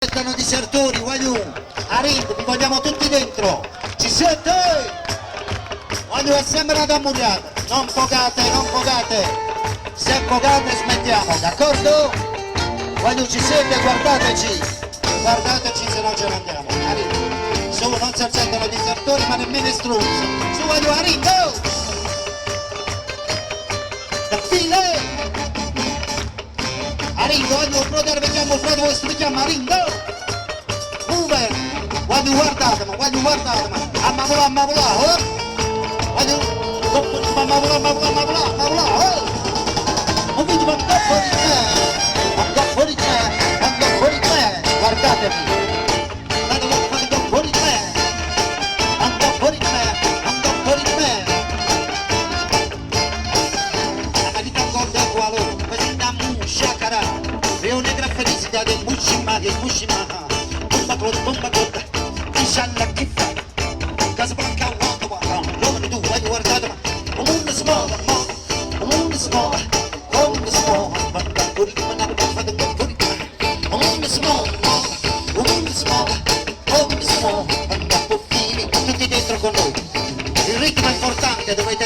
Aspettano disertori, voglio a Rind, vi vogliamo tutti dentro. Ci siete? Voglio sempre ad ammuriate, non pogate. Se pogate smettiamo, d'accordo? Quando ci siete guardateci se no ce ne andiamo. A Rind. Su, non si accettano disertori ma nemmeno struzzi. Su, voglio a Rind, oh! Da file! A Rind, voglio brother, vediamo frate vostro, vi chiama Rind, oh! Voglio guardatemi, ammavola, oh! Voglio, ammavola, oh! Non vi dico, andò fuori me, guardatemi! Andò fuori me! La marità corda e qualo, questa musciacara, Rio Negra felicità del Mushima, bomba cotta, Inshallah che fa, Casablanca, giovani tu, voglio guardate, un mondo smoda, guarda fuori come una fate fuori come, un mondo smoda, andate fili, tutti dentro con noi, il ritmo è importante, dovete